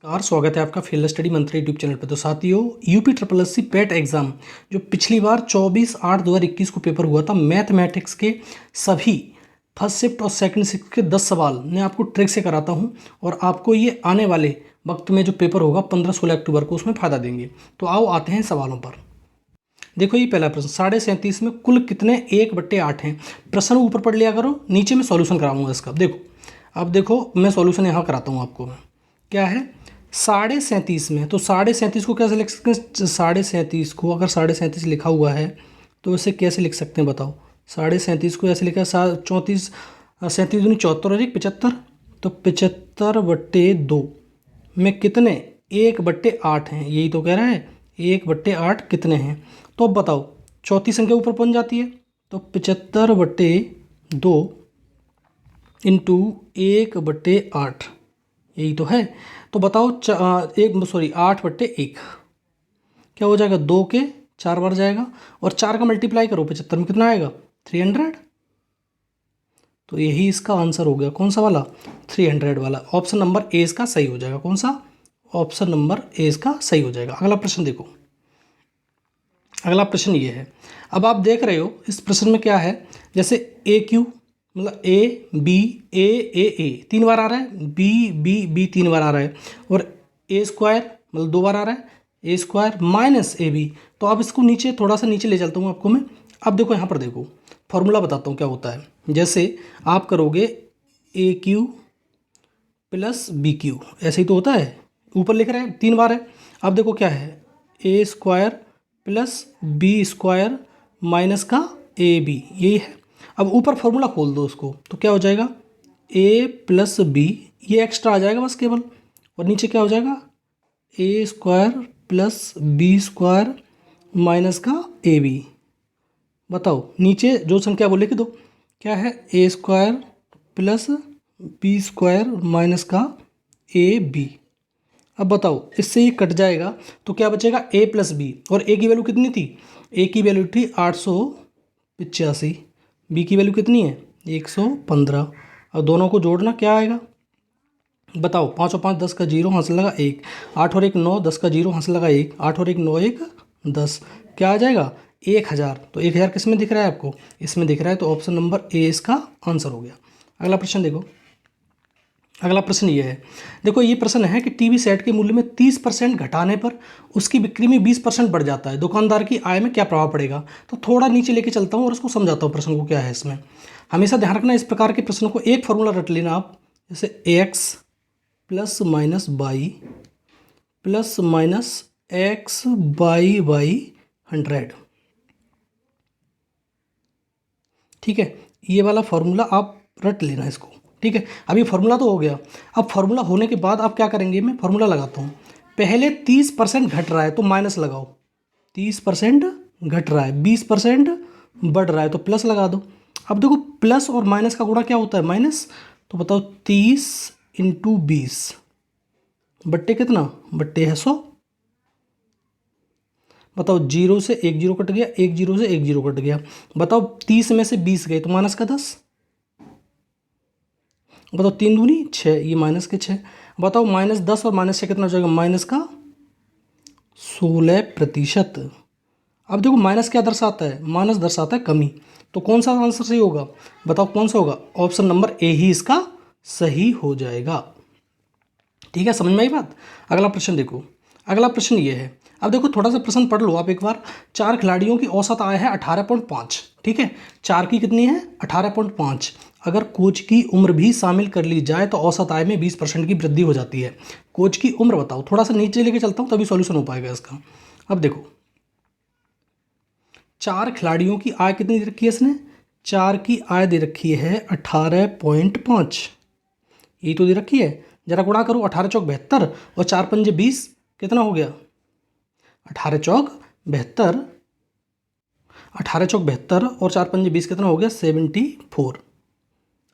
Car स्वागत है आपका फील्ड स्टडी मंत्री यूट्यूब चैनल पर। तो साथियों, UP triple S C PET exam जो पिछली बार 24/8/2021 को पेपर हुआ था, मैथमेटिक्स के सभी फर्स्ट शिफ्ट और सेकंड शिफ्ट के 10 सवाल मैं आपको ट्रिक से कराता हूं और आपको ये आने वाले वक्त में जो पेपर होगा 15-16 अक्टूबर को, उसमें फ़ायदा देंगे। तो आओ आते हैं सवालों पर। देखो, ये पहला प्रश्न, 37.5 में कुल कितने 1/8 हैं। प्रश्न ऊपर पढ़ लिया करो, नीचे मैं सॉल्यूशन कराऊंगा इसका। देखो, अब देखो मैं सॉल्यूशन यहाँ कराता हूँ आपको। क्या है 37.5 में, तो 37.5 को कैसे लिख सकते हैं। 37.5 को अगर 37.5 लिखा हुआ है तो इसे कैसे लिख सकते हैं बताओ। 37.5 को ऐसे लिखा है 34, 37 दूनी 74 और 1 75। तो 75/2 में कितने 1/8 हैं, यही तो कह रहा है 1/8 कितने हैं। तो अब बताओ, चौथी संख्या ऊपर पहुंच जाती है, तो 75/2 इंटू 1/8 यही तो है। तो बताओ 8/1 क्या हो जाएगा, 2 के 4 बार जाएगा और 4 का मल्टीप्लाई करो 75 में, कितना आएगा 300। तो यही इसका आंसर हो गया, कौन सा वाला 300 वाला। ऑप्शन नंबर ए इसका सही हो जाएगा। कौन सा, ऑप्शन नंबर ए इसका सही हो जाएगा। अगला प्रश्न देखो, अगला प्रश्न ये है। अब आप देख रहे हो इस प्रश्न में क्या है, जैसे ए क्यू मतलब ए बी ए ए ए 3 बार आ रहा है, बी बी बी 3 बार आ रहा है, और ए स्क्वायर मतलब 2 बार आ रहा है, A square minus A B. तो अब इसको नीचे थोड़ा सा नीचे ले चलता हूँ आपको मैं। अब देखो यहाँ पर देखो, फॉर्मूला बताता हूँ क्या होता है। जैसे आप करोगे ए क्यू प्लस बी क्यू, ऐसे ही तो होता है, ऊपर लिख रहे हैं 3 बार है। अब देखो क्या है, A square plus B square minus का ए बी, यही है। अब ऊपर फॉर्मूला खोल दो उसको, तो क्या हो जाएगा ए प्लस बी, ये एक्स्ट्रा आ जाएगा बस केवल, और नीचे क्या हो जाएगा A square plus B square minus का ए बी। बताओ नीचे जो संख्या वो लिख दो, क्या है A square plus B square minus का ए बी। अब बताओ इससे ये कट जाएगा तो क्या बचेगा ए प्लस बी, और ए की वैल्यू कितनी थी, ए की वैल्यू थी 885, बी की वैल्यू कितनी है 115। और दोनों को जोड़ना क्या आएगा बताओ, 5 और 5 10 का 0 हासिल लगा 1, 8 और 1 9 10 का 0 हासिल लगा 1, 8 और 1 9 1 10, क्या आ जाएगा 1000। तो 1000 किस में दिख रहा है आपको, इसमें दिख रहा है, तो ऑप्शन नंबर ए इसका आंसर हो गया। अगला प्रश्न देखो, अगला प्रश्न ये है। देखो ये प्रश्न है कि टीवी सेट के मूल्य में 30% घटाने पर उसकी बिक्री में 20% बढ़ जाता है, दुकानदार की आय में क्या प्रभाव पड़ेगा। तो थोड़ा नीचे लेके चलता हूँ और उसको समझाता हूँ प्रश्न को क्या है इसमें। हमेशा ध्यान रखना इस प्रकार के प्रश्नों को, एक फॉर्मूला रट लेना आप, जैसे x plus minus by plus minus x by 100। ठीक है, ये वाला फॉर्मूला आप रट लेना इसको। ठीक है, अब ये फार्मूला तो हो गया। अब फार्मूला होने के बाद आप क्या करेंगे, मैं फार्मूला लगाता हूँ। पहले 30% घट रहा है तो माइनस लगाओ, 30% घट रहा है, 20% बढ़ रहा है तो प्लस लगा दो। अब देखो प्लस और माइनस का गुणा क्या होता है माइनस, तो बताओ 30 इंटू 20 बट्टे कितना, बट्टे है 100। बताओ 0 से 1 0 कट गया, 1 0 से 1 0 कट गया। बताओ 30 में से 20 गए तो माइनस का 10। बताओ 3 दूनी 6, ये माइनस के 6। बताओ -10 और -6 कितना हो जाएगा, माइनस का 16%। अब देखो माइनस क्या दर्शाता है, माइनस दर्शाता है कमी। तो कौन सा आंसर सही होगा बताओ, कौन सा होगा, ऑप्शन नंबर ए ही इसका सही हो जाएगा। ठीक है, समझ में आई बात। अगला प्रश्न देखो, अगला प्रश्न ये है। अब देखो थोड़ा सा प्रश्न पढ़ लो आप एक बार। 4 खिलाड़ियों की औसत आय है 18.5। ठीक है, 4 की कितनी है 18.5। अगर कोच की उम्र भी शामिल कर ली जाए तो औसत आय में 20% की वृद्धि हो जाती है। कोच की उम्र बताओ, थोड़ा सा नीचे लेके चलता हूँ तभी सॉल्यूशन हो पाएगा इसका। अब देखो 4 खिलाड़ियों की आय कितनी दे रखी है इसने, 4 की आय दे रखी है 18.5, यही तो दे रखी है। जरा गुणा करो, 18 चौक 72 और 4 पंजे 20, कितना हो गया 18 चौक 72, 18 चौक 72 और 4 पंजे 20 कितना हो गया 74।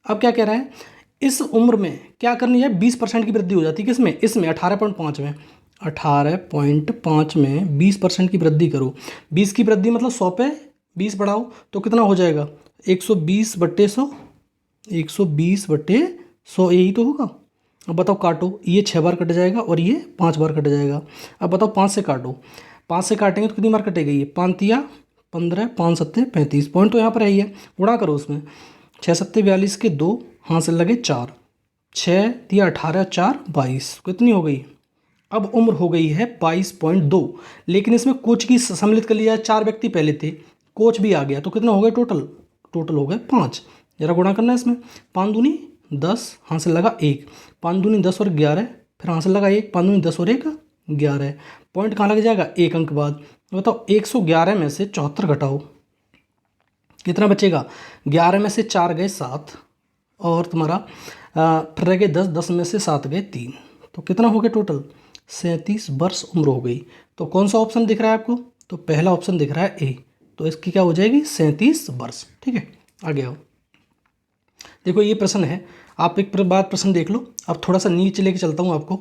अब क्या कह रहा है, इस उम्र में क्या करनी है 20% की वृद्धि हो जाती है किसमें, इसमें 18.5 में। 18.5 में 20% की वृद्धि करो, 20 की वृद्धि मतलब 100 पे 20 बढ़ाओ तो कितना हो जाएगा 120/100, 120/100 यही तो होगा। अब बताओ काटो, ये 6 बार कट जाएगा और ये 5 बार कट जाएगा। अब बताओ 5 से काटो, 5 से काटेंगे तो कितनी बार कटेगी ये, 5 तिया 15, 5 सत्ते 35, पॉइंट तो यहाँ पर है ही है, गुणा करो उसमें, 6 सत्ते 42 के 2, हाथ से लगे 4, 6 तिया 18, 4 22, कितनी हो गई। अब उम्र हो गई है 22.2, लेकिन इसमें कोच की सम्मिलित कर लिया है, 4 व्यक्ति पहले थे, कोच भी आ गया, तो कितना हो गया टोटल, टोटल हो गए 5। जरा गुणा करना है इसमें, 5 दूनी 10, हाथ से लगा 1, 5 दूनी 10 और 11, फिर हाथ से लगा 1, 5 दूनी 10 और 1 11, पॉइंट कहाँ लग जाएगा, 1 अंक बाद। बताओ 111 में से 74 घटाओ, कितना बचेगा, 11 में से 4 गए 7, और तुम्हारा फिर रह गए 10, 10 में से 7 गए 3, तो कितना हो गया टोटल, 37 वर्ष उम्र हो गई। तो कौन सा ऑप्शन दिख रहा है आपको, तो पहला ऑप्शन दिख रहा है ए, तो इसकी क्या हो जाएगी 37 वर्ष। ठीक है, आगे आओ। देखो ये प्रश्न है, आप एक बार प्रश्न देख लो, अब थोड़ा सा नीचे लेके चलता हूँ आपको।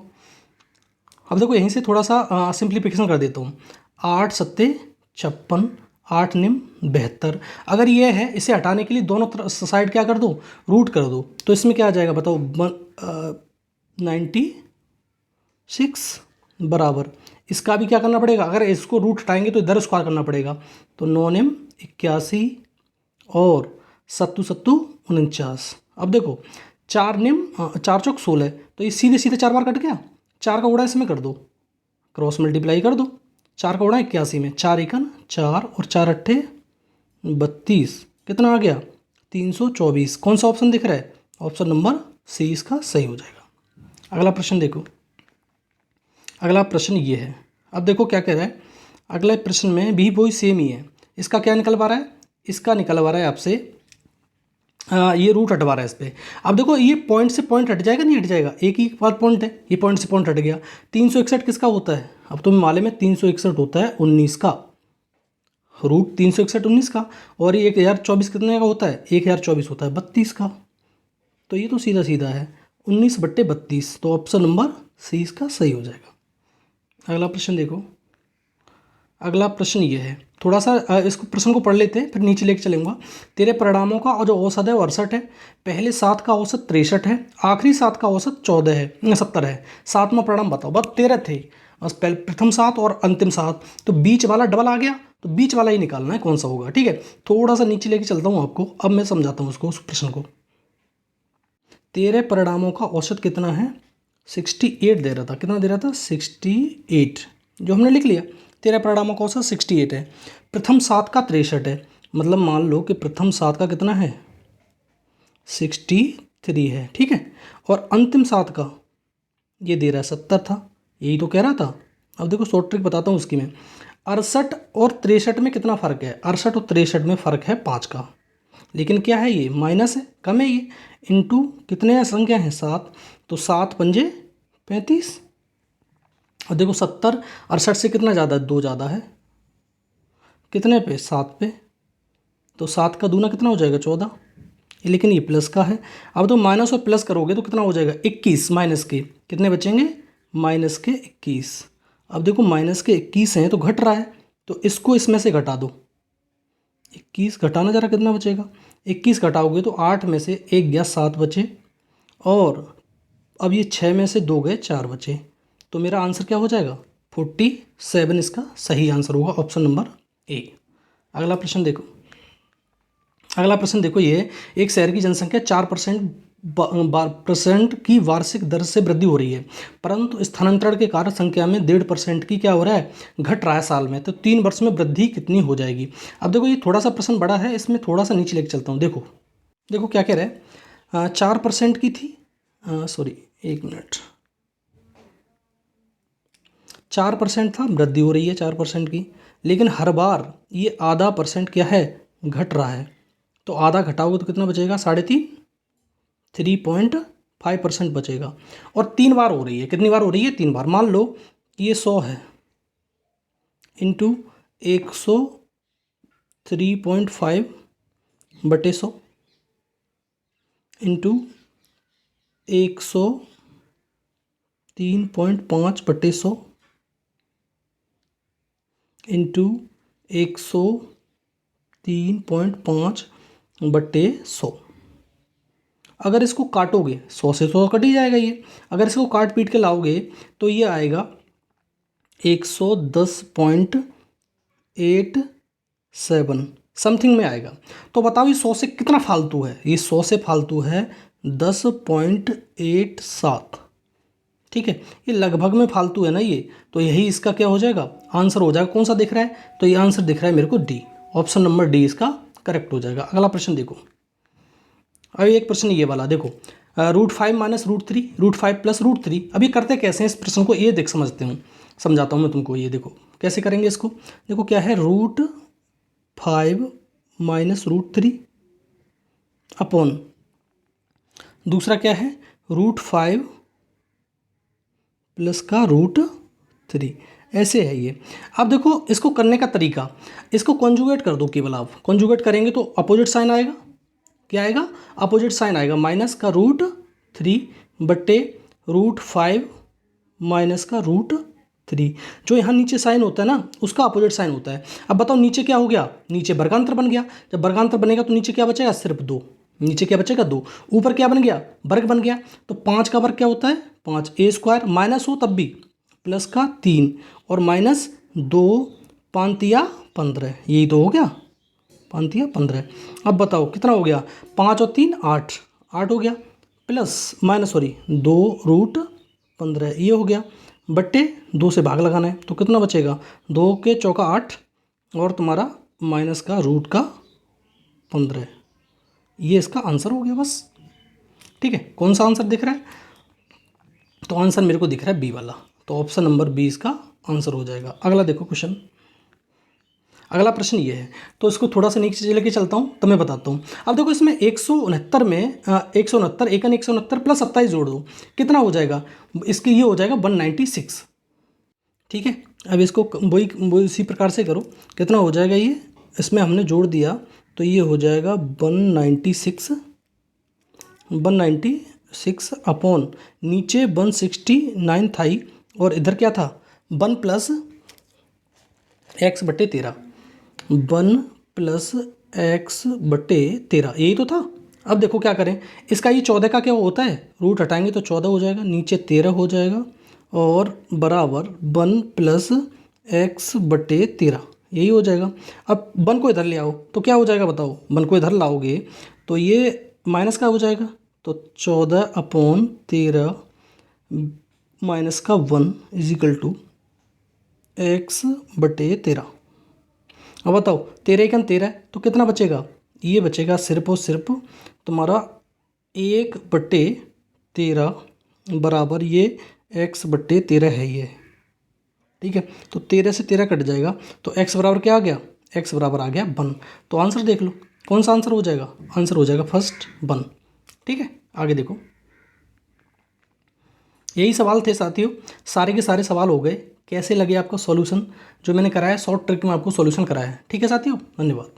अब देखो यहीं से थोड़ा सा सिंप्लीफिकेशन कर देता हूँ, 8 सत्ते 56, 8 निम 72, अगर ये है इसे हटाने के लिए दोनों साइड क्या कर दो, रूट कर दो, तो इसमें क्या आ जाएगा बताओ, 96 बराबर, इसका भी क्या करना पड़ेगा, अगर इसको रूट हटाएंगे तो इधर स्क्वायर करना पड़ेगा, तो 9 निम 81 और सत्तू सत्तू 49। अब देखो 4 निम 4 चौक 16, तो ये सीधे सीधे 4 बार कट गया, 4 का गुणा इसमें कर दो, क्रॉस मल्टीप्लाई कर दो, 4 का गुणा 81 में, 4 एकन 4 और 4 अट्ठे 32, कितना आ गया 324। कौन सा ऑप्शन दिख रहा है, ऑप्शन नंबर सी इसका सही हो जाएगा। अगला प्रश्न देखो, अगला प्रश्न ये है, अब देखो क्या कह रहा है, अगले प्रश्न में भी वही सेम ही है, इसका क्या निकलवा रहा है, इसका निकलवा रहा है आपसे ये रूट हटवा रहा है इस पर। अब देखो ये पॉइंट से पॉइंट हट जाएगा, नहीं हट जाएगा, एक ही बात पॉइंट है, ये पॉइंट से पॉइंट हट गया। 361 किसका होता है, अब तुम्हें मालूम है 361 होता है 19 का, रूट 361 19 का, और ये 1024 कितने का होता है, 1024 होता है 32 का, तो ये तो सीधा सीधा है 19/32, तो ऑप्शन नंबर सी इसका सही हो जाएगा। अगला प्रश्न देखो, अगला प्रश्न ये है, थोड़ा सा इसको प्रश्न को पढ़ लेते हैं फिर नीचे लेके चलेंगे। तेरे परिणामों का जो औसत है वो 68 है, पहले 7 का औसत 63 है, आखिरी 7 का औसत 14 है 70 है, 7वां परिणाम बताओ। बस 13 थे, बस पहले प्रथम 7 और अंतिम 7, तो बीच वाला डबल आ गया, तो बीच वाला ही निकालना है कौन सा होगा। ठीक है, थोड़ा सा नीचे लेके चलता हूँ आपको, अब मैं समझाता हूँ उसको, उस प्रश्न को। तेरे परिणामों का औसत कितना है, 68 दे रहा था, कितना दे रहा था 68, जो हमने लिख लिया। तेरह परिणामों का औसत 68 है, प्रथम 7 का 63 है, मतलब मान लो कि प्रथम 7 का कितना है 63 है। ठीक है, और अंतिम 7 का ये दे रहा है 70 था, यही तो कह रहा था। अब देखो शॉर्ट ट्रिक बताता हूँ उसकी मैं, 68 और 63 में कितना फ़र्क है, 68 और 63 में फ़र्क है 5 का, लेकिन क्या है ये माइनस है, कम है ये, इंटू कितने संख्या हैं 7, तो 7 पंजे 35, और देखो 70 68 से कितना ज़्यादा है, 2 ज़्यादा है, कितने पे 7 पे, तो 7 का दूना कितना हो जाएगा 14, लेकिन ये प्लस का है। अब तो माइनस और प्लस करोगे तो कितना हो जाएगा 21, माइनस के कितने बचेंगे माइनस के 21। अब देखो माइनस के 21 हैं तो घट रहा है, तो इसको इसमें से घटा दो, 21 घटाना जरा कितना बचेगा, 21 घटाओगे तो 8 में से 1 गया 7 बचे, और अब ये 6 में से 2 गए 4 बचे, तो मेरा आंसर क्या हो जाएगा 47, इसका सही आंसर होगा ऑप्शन नंबर ए। अगला प्रश्न देखो, अगला प्रश्न देखो, ये एक शहर की जनसंख्या 4% की वार्षिक दर से वृद्धि हो रही है, परंतु स्थानांतरण के कारण संख्या में 1.5% की क्या हो रहा है, घट रहा है साल में, तो 3 वर्ष में वृद्धि कितनी हो जाएगी। अब देखो ये थोड़ा सा प्रश्न बड़ा है, इसमें थोड़ा सा नीचे लेके चलता हूँ। देखो देखो क्या कह रहे हैं, 4% की थी, सॉरी 1 मिनट, 4% था, वृद्धि हो रही है 4% की, लेकिन हर बार ये आधा परसेंट क्या है घट रहा है, तो आधा घटाओगे तो कितना बचेगा 3.5, 3.5% बचेगा, और 3 बार हो रही है, कितनी बार हो रही है 3 बार। मान लो ये 100 है, इंटू 100 3.5/100 इंटू 100 3.5/100 इंटू 100 3.5/100, अगर इसको काटोगे 100 से तो कट ही जाएगा ये। अगर इसको काट पीट के लाओगे तो ये आएगा 110.87 समथिंग में आएगा। तो बताओ ये 100 से कितना फालतू है? ये 100 से फालतू है 10.87। ठीक है, ये लगभग में फालतू है ना ये, तो यही इसका क्या हो जाएगा, आंसर हो जाएगा। कौन सा दिख रहा है? तो ये आंसर दिख रहा है मेरे को डी, ऑप्शन नंबर डी इसका करेक्ट हो जाएगा। अगला प्रश्न देखो, अभी एक प्रश्न ये वाला देखो, √5 माइनस √3, √5 प्लस √3। अभी करते कैसे हैं इस प्रश्न को, ये देख समझते हूँ, समझाता हूँ मैं तुमको। ये देखो कैसे करेंगे इसको। देखो क्या है, √5 माइनस √3 अपॉन दूसरा क्या है √5 प्लस का √3, ऐसे है ये। अब देखो इसको करने का तरीका, इसको कॉन्जुगेट कर दो केवल। आप कॉन्जुगेट करेंगे तो अपोजिट साइन आएगा। क्या आएगा? अपोजिट साइन आएगा, माइनस का √3 बट्टे √5 माइनस का √3। जो यहाँ नीचे साइन होता है ना, उसका अपोजिट साइन होता है। अब बताओ नीचे क्या हो गया, नीचे वर्गांतर बन गया। जब वर्गांतर बनेगा तो नीचे क्या बचेगा, सिर्फ 2। नीचे क्या बचेगा, 2। ऊपर क्या बन गया, वर्ग बन गया। तो 5 का वर्ग क्या होता है, 5। a² माइनस हो तब भी, प्लस का 3 और माइनस 2, 5 या 15, यही तो हो गया, 5 या 15। अब बताओ कितना हो गया, 5 और 3 8, 8 हो गया, प्लस माइनस 2 √15 ये हो गया, बट्टे 2 से भाग लगाना है तो कितना बचेगा, 2 के चौका 8 और तुम्हारा माइनस का √15। ये इसका आंसर हो गया बस। ठीक है, कौन सा आंसर दिख रहा है? तो आंसर मेरे को दिख रहा है बी वाला, तो ऑप्शन नंबर बी इसका आंसर हो जाएगा। अगला देखो क्वेश्चन, अगला प्रश्न ये है, तो इसको थोड़ा सा नीचे लेके चलता हूँ तो मैं बताता हूँ। अब देखो इसमें 169 में 169 एकन 169 प्लस 27 जोड़ दो, कितना हो जाएगा, इसके ये हो जाएगा 196। ठीक है, अब इसको वही इसी प्रकार से करो, कितना हो जाएगा ये, इसमें हमने जोड़ दिया तो ये हो जाएगा 196 अपॉन नीचे 169 था ही, और इधर क्या था 1 प्लस x बट्टे 13, 1 प्लस x बट्टे 13, यही तो था। अब देखो क्या करें, इसका ये 14 का क्या होता है, रूट हटाएंगे तो 14 हो जाएगा, नीचे 13 हो जाएगा और बराबर 1 प्लस x बट्टे 13, यही हो जाएगा। अब 1 को इधर ले आओ तो क्या हो जाएगा बताओ, 1 को इधर लाओगे तो ये माइनस का हो जाएगा, तो 14/13 माइनस का 1 इजिकल टू x बटे 13। अब बताओ 13 एकन 13 तो कितना बचेगा, ये बचेगा सिर्फ और सिर्फ तुम्हारा 1/13 बराबर ये x बटे 13 है ये। ठीक है, तो 13 से 13 कट जाएगा तो x बराबर क्या आ गया, x बराबर आ गया 1। तो आंसर देख लो कौन सा आंसर हो जाएगा, आंसर हो जाएगा फर्स्ट 1। ठीक है, आगे देखो, यही सवाल थे साथियों, सारे के सारे सवाल हो गए। कैसे लगे आपका सॉल्यूशन, जो मैंने कराया शॉर्ट ट्रिक में आपको सॉल्यूशन कराया है। ठीक है साथियों, धन्यवाद।